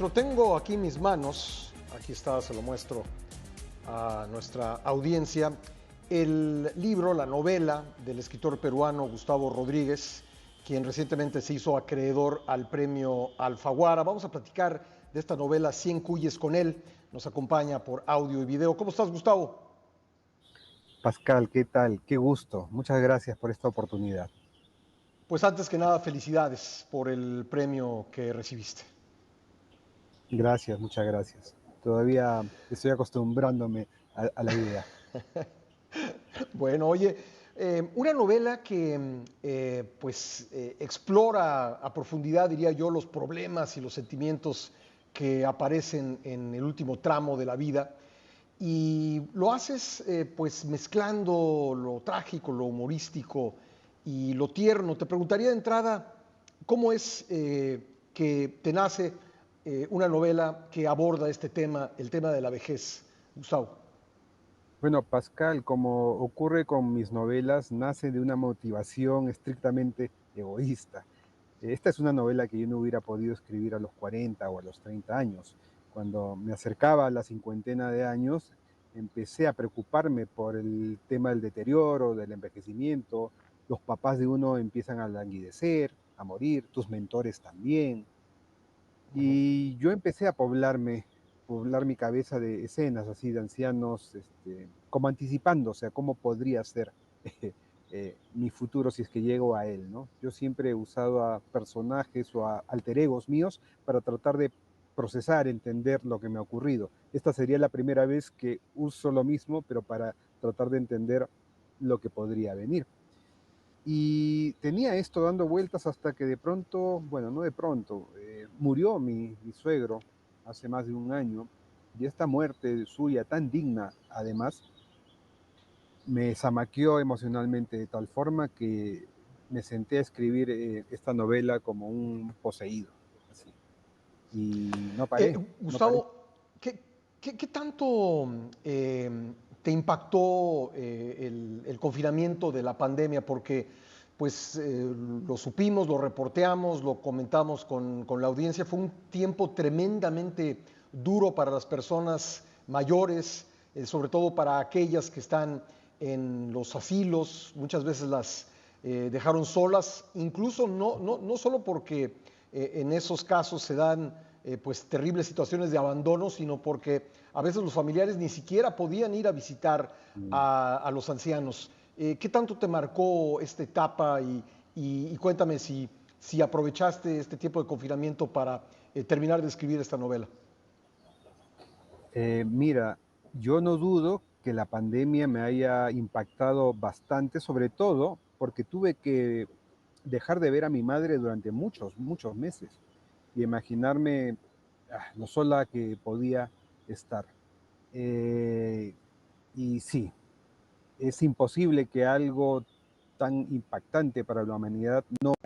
Lo tengo aquí en mis manos, aquí está, se lo muestro a nuestra audiencia, el libro, la novela del escritor peruano Gustavo Rodríguez, quien recientemente se hizo acreedor al premio Alfaguara. Vamos a platicar de esta novela Cien Cuyes con él, nos acompaña por audio y video. ¿Cómo estás, Gustavo? Pascal, ¿qué tal? Qué gusto. Muchas gracias por esta oportunidad. Pues antes que nada, felicidades por el premio que recibiste. Gracias, muchas gracias. Todavía estoy acostumbrándome a la idea. Bueno, oye, una novela que explora a profundidad, diría yo, los problemas y los sentimientos que aparecen en el último tramo de la vida y lo haces pues mezclando lo trágico, lo humorístico y lo tierno. Te preguntaría de entrada, ¿cómo es que te nace una novela que aborda este tema, el tema de la vejez, Gustavo? Bueno, Pascal, como ocurre con mis novelas, nace de una motivación estrictamente egoísta. Esta es una novela que yo no hubiera podido escribir a los 40 o a los 30 años. Cuando me acercaba a la cincuentena de años, empecé a preocuparme por el tema del deterioro, del envejecimiento. Los papás de uno empiezan a languidecer, a morir, tus mentores también. Ujú. Y yo empecé a poblar mi cabeza de escenas así de ancianos, como anticipándose a cómo podría ser mi futuro si es que llego a él, ¿no? Yo siempre he usado a personajes o a alter egos míos para tratar de procesar, entender lo que me ha ocurrido. Esta sería la primera vez que uso lo mismo, pero para tratar de entender lo que podría venir. Y tenía esto dando vueltas hasta que de pronto, bueno, no de pronto, murió mi suegro hace más de un año, y esta muerte suya tan digna, además, me zamaqueó emocionalmente de tal forma que me senté a escribir esta novela como un poseído, así. Y no paré, no paré. Gustavo, ¿qué tanto te impactó el confinamiento de la pandemia? Porque pues lo supimos, lo reporteamos, lo comentamos con la audiencia, fue un tiempo tremendamente duro para las personas mayores, sobre todo para aquellas que están en los asilos, muchas veces las dejaron solas, incluso no solo porque en esos casos se dan pues terribles situaciones de abandono, sino porque a veces los familiares ni siquiera podían ir a visitar Mm. a los ancianos. ¿Qué tanto te marcó esta etapa y cuéntame si aprovechaste este tiempo de confinamiento para terminar de escribir esta novela? Mira, yo no dudo que la pandemia me haya impactado bastante, sobre todo porque tuve que dejar de ver a mi madre durante muchos, muchos meses y imaginarme lo sola que podía estar. Eh, y sí, es imposible que algo tan impactante para la humanidad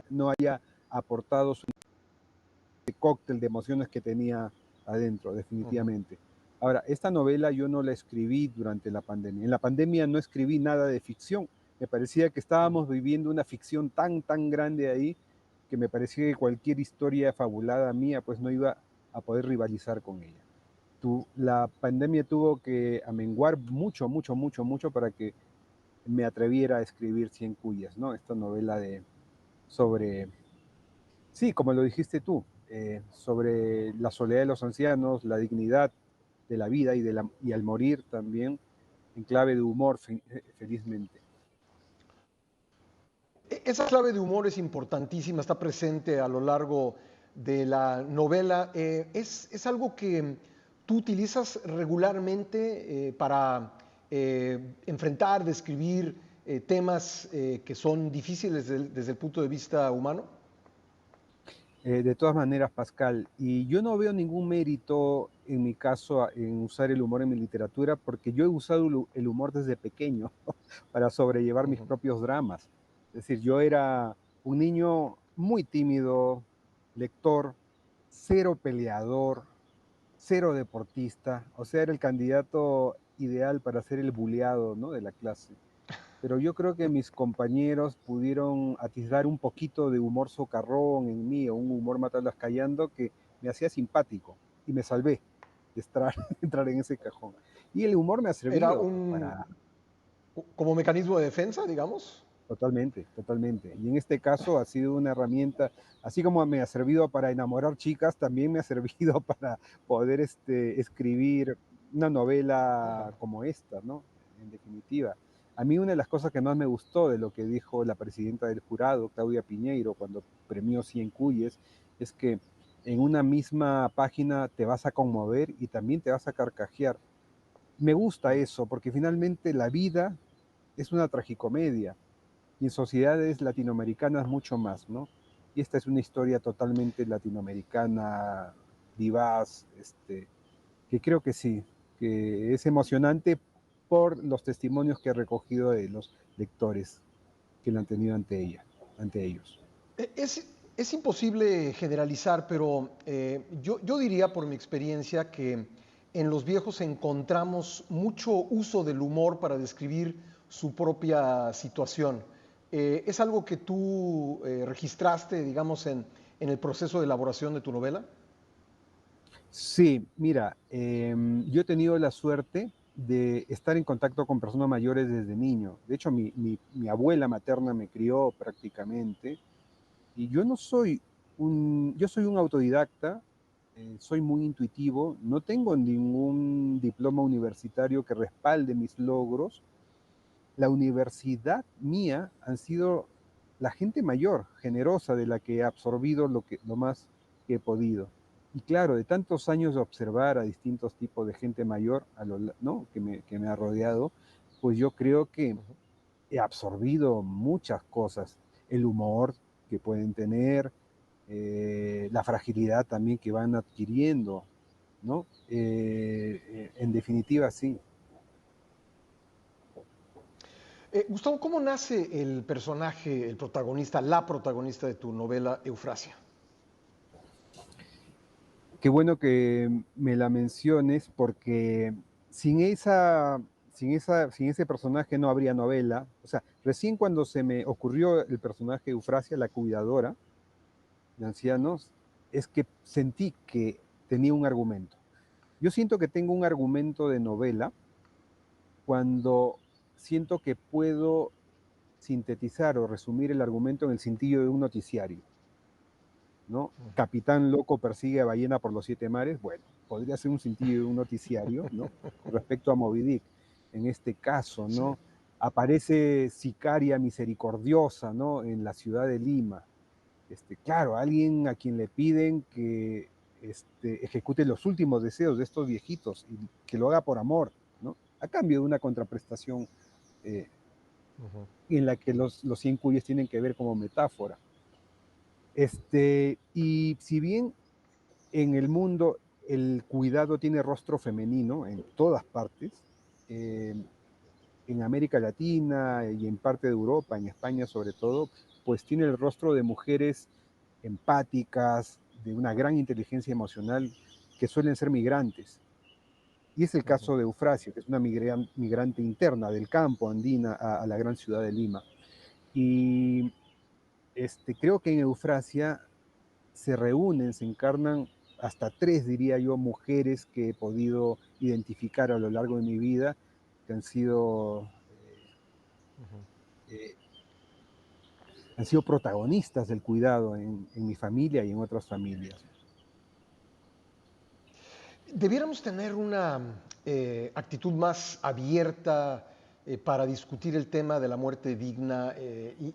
no haya aportado su cóctel de emociones que tenía adentro, Uh -huh. definitivamente. Ahora, esta novela yo no la escribí durante la pandemia. En la pandemia no escribí nada de ficción. Me parecía que estábamos viviendo una ficción tan, tan grande ahí que me parecía que cualquier historia fabulada mía pues no iba a poder rivalizar con ella. La pandemia tuvo que amenguar mucho, mucho, mucho, mucho para que me atreviera a escribir Cien Cuyas, ¿no? Esta novela sobre, sí, como lo dijiste tú, sobre la soledad de los ancianos, la dignidad de la vida y al morir también, en clave de humor, felizmente. Esa clave de humor es importantísima, está presente a lo largo de la novela. Es algo que tú utilizas regularmente para enfrentar, describir temas que son difíciles desde el punto de vista humano. De todas maneras, Pascal, y yo no veo ningún mérito en mi caso en usar el humor en mi literatura, porque yo he usado el humor desde pequeño para sobrellevar Uh mis -huh. propios dramas. Es decir, yo era un niño muy tímido, lector, cero peleador, cero deportista, o sea, era el candidato ideal para ser el buleado, ¿no?, de la clase. Pero yo creo que mis compañeros pudieron atisbar un poquito de humor socarrón en mí, o un humor matalas callando, que me hacía simpático y me salvé de estar, entrar en ese cajón. Y el humor me ha Era servido para. como mecanismo de defensa, digamos. Totalmente, totalmente. Y en este caso ha sido una herramienta, así como me ha servido para enamorar chicas, también me ha servido para poder escribir una novela como esta, ¿no? En definitiva. A mí una de las cosas que más me gustó de lo que dijo la presidenta del jurado, Claudia Piñeiro, cuando premió 100 Cuyes, es que en una misma página te vas a conmover y también te vas a carcajear. Me gusta eso, porque finalmente la vida es una tragicomedia y en sociedades latinoamericanas mucho más, ¿no? Y esta es una historia totalmente latinoamericana, vivaz, que creo que sí, que es emocionante por los testimonios que he recogido de los lectores que lo han tenido ante ellos. Es imposible generalizar, pero yo diría por mi experiencia que en los viejos encontramos mucho uso del humor para describir su propia situación. ¿Es algo que tú registraste, digamos, en el proceso de elaboración de tu novela? Sí, mira, yo he tenido la suerte de estar en contacto con personas mayores desde niño. De hecho, mi abuela materna me crió prácticamente. Y yo no soy yo soy un autodidacta, soy muy intuitivo, no tengo ningún diploma universitario que respalde mis logros. La universidad mía han sido la gente mayor, generosa, de la que he absorbido lo más que he podido. Y claro, de tantos años de observar a distintos tipos de gente mayor, ¿no? que me ha rodeado, pues yo creo que he absorbido muchas cosas, el humor que pueden tener, la fragilidad también que van adquiriendo, ¿no? En definitiva, sí. Gustavo, ¿cómo nace el personaje, el protagonista, la protagonista de tu novela Eufrasia? Qué bueno que me la menciones porque sin esa, sin ese personaje no habría novela. O sea, recién cuando se me ocurrió el personaje de Eufrasia, la cuidadora de ancianos, es que sentí que tenía un argumento. Yo siento que tengo un argumento de novela cuando siento que puedo sintetizar o resumir el argumento en el sentido de un noticiario, ¿no? Capitán loco persigue a ballena por los 7 mares. Bueno, podría ser un sentido de un noticiario, ¿no? Con respecto a Moby Dick. En este caso, Sí. ¿no? Aparece sicaria misericordiosa, ¿no? En la ciudad de Lima. Claro, alguien a quien le piden que ejecute los últimos deseos de estos viejitos y que lo haga por amor, ¿no? A cambio de una contraprestación eh, en la que los 100 cuyes tienen que ver como metáfora. Y si bien en el mundo el cuidado tiene rostro femenino en todas partes, eh, en América Latina y en parte de Europa, en España sobre todo, pues tiene el rostro de mujeres empáticas, de una gran inteligencia emocional, que suelen ser migrantes. Y es el caso de Eufrasia, que es una migrante interna del campo andina a la gran ciudad de Lima. Y creo que en Eufrasia se reúnen, se encarnan hasta 3, diría yo, mujeres que he podido identificar a lo largo de mi vida, que eh, han sido protagonistas del cuidado en mi familia y en otras familias. Debiéramos tener una actitud más abierta para discutir el tema de la muerte digna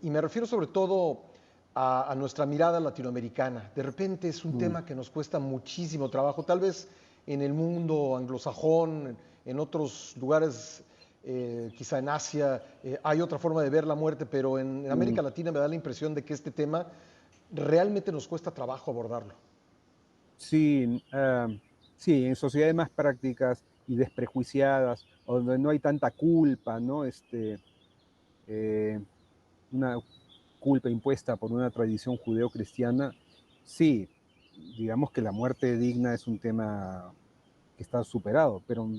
y me refiero sobre todo a nuestra mirada latinoamericana. De repente es un Mm, tema que nos cuesta muchísimo trabajo, tal vez en el mundo anglosajón, en otros lugares, quizá en Asia, hay otra forma de ver la muerte, pero en mm. América Latina me da la impresión de que este tema realmente nos cuesta trabajo abordarlo. Sí, sí, en sociedades más prácticas y desprejuiciadas, donde no hay tanta culpa, ¿no? Eh, una culpa impuesta por una tradición judeocristiana, sí, digamos que la muerte digna es un tema que está superado, pero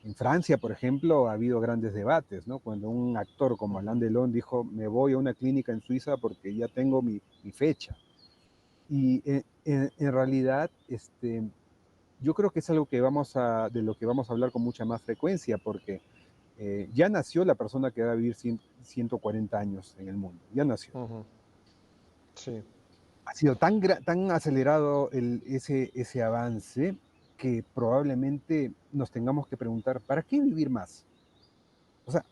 en Francia, por ejemplo, ha habido grandes debates, ¿no? Cuando un actor como Alain Delon dijo, me voy a una clínica en Suiza porque ya tengo mi fecha. Y en realidad, yo creo que es algo de lo que vamos a hablar con mucha más frecuencia, porque ya nació la persona que va a vivir 140 años en el mundo, ya nació. Ujú. Sí, Ha sido tan acelerado ese avance que probablemente nos tengamos que preguntar, ¿para qué vivir más? O sea,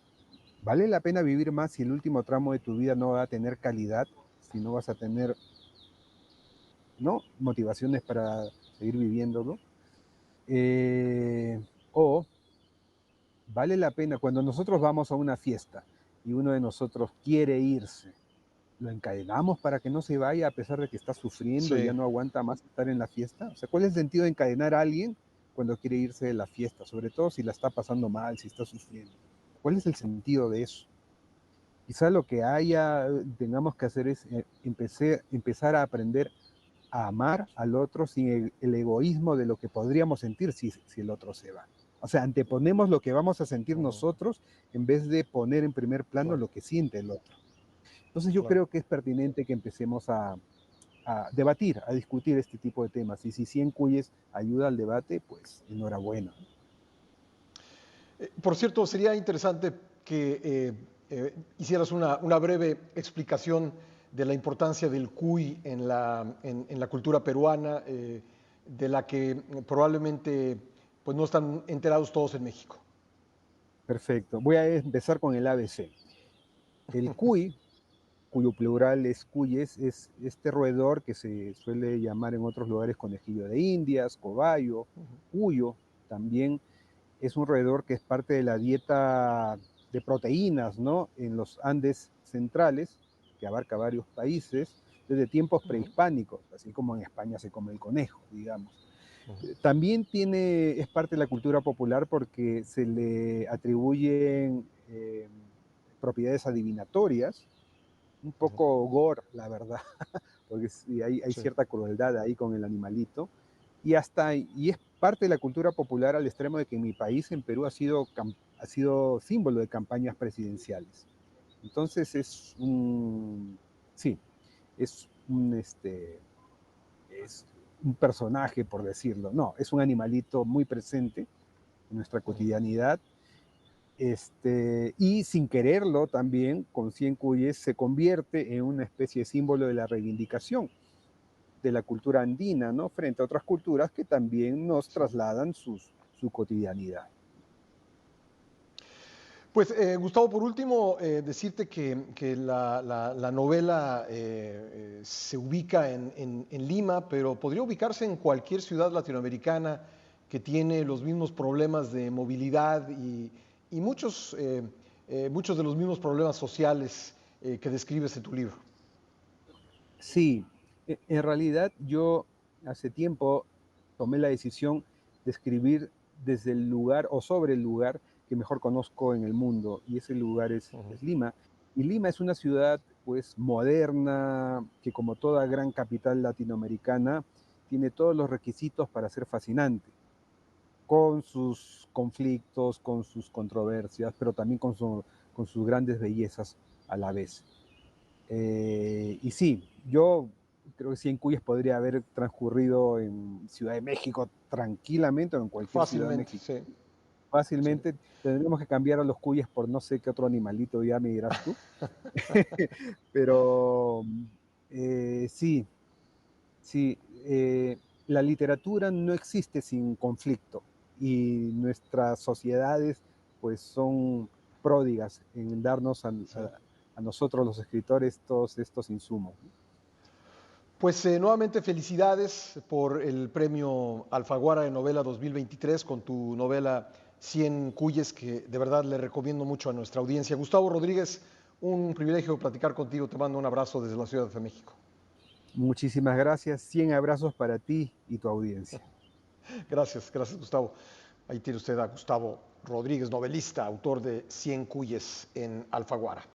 ¿vale la pena vivir más si el último tramo de tu vida no va a tener calidad, si no vas a tener, ¿no?, motivaciones para seguir viviéndolo? O vale la pena cuando nosotros vamos a una fiesta y uno de nosotros quiere irse, ¿lo encadenamos para que no se vaya a pesar de que está sufriendo y ya sí. no aguanta más estar en la fiesta? O sea, ¿cuál es el sentido de encadenar a alguien cuando quiere irse de la fiesta? Sobre todo si la está pasando mal, si está sufriendo. ¿Cuál es el sentido de eso? Quizá lo que tengamos que hacer es empezar a aprender a amar al otro sin el egoísmo de lo que podríamos sentir si el otro se va. O sea, anteponemos lo que vamos a sentir Ujú. nosotros en vez de poner en primer plano Claro, lo que siente el otro. Entonces yo claro. creo que es pertinente que empecemos a debatir, a discutir este tipo de temas. Y si 100 cuyes ayuda al debate, pues enhorabuena. Por cierto, sería interesante que hicieras una breve explicación de la importancia del cuy en la cultura peruana, de la que probablemente pues, no están enterados todos en México. Perfecto. Voy a empezar con el ABC. El cuy, cuyo plural es cuyes, es este roedor que se suele llamar en otros lugares conejillo de indias, cobayo, cuyo, también es un roedor que es parte de la dieta de proteínas, ¿no?, en los Andes centrales, que abarca varios países, desde tiempos Ujú, prehispánicos, así como en España se come el conejo, digamos. ujú, También es parte de la cultura popular porque se le atribuyen propiedades adivinatorias, un ujú. poco gore, la verdad, porque sí, hay Sí. cierta crueldad ahí con el animalito. Y es parte de la cultura popular al extremo de que en mi país, en Perú, ha sido símbolo de campañas presidenciales. Entonces sí, es es un personaje, por decirlo. No, es un animalito muy presente en nuestra Ujú. cotidianidad. Y sin quererlo también, con 100 cuyes se convierte en una especie de símbolo de la reivindicación de la cultura andina, ¿no?, frente a otras culturas que también nos Sí. trasladan su cotidianidad. Pues Gustavo, por último, decirte que la novela se ubica en Lima, pero podría ubicarse en cualquier ciudad latinoamericana que tiene los mismos problemas de movilidad y muchos de los mismos problemas sociales que describes en tu libro. Sí, en realidad yo hace tiempo tomé la decisión de escribir desde el lugar o sobre el lugar que mejor conozco en el mundo, y ese lugar Ujú. es Lima. Y Lima es una ciudad pues moderna, que como toda gran capital latinoamericana, tiene todos los requisitos para ser fascinante, con sus conflictos, con sus controversias, pero también con sus grandes bellezas a la vez. Y sí, yo creo que 100 cuyes podría haber transcurrido en Ciudad de México tranquilamente o en cualquier ciudad Fácilmente, mexicana. sí, sí. Fácilmente tendríamos que cambiar a los cuyes por no sé qué otro animalito, ya me dirás tú. Pero sí, sí, la literatura no existe sin conflicto y nuestras sociedades pues son pródigas en darnos Sí. a nosotros los escritores todos estos insumos, ¿no? Pues nuevamente felicidades por el premio Alfaguara de Novela 2023 con tu novela 100 Cuyes, que de verdad le recomiendo mucho a nuestra audiencia. Gustavo Rodríguez, un privilegio platicar contigo. Te mando un abrazo desde la Ciudad de México. Muchísimas gracias, 100 abrazos para ti y tu audiencia. Gracias, gracias Gustavo. Ahí tiene usted a Gustavo Rodríguez, novelista, autor de 100 Cuyes en Alfaguara.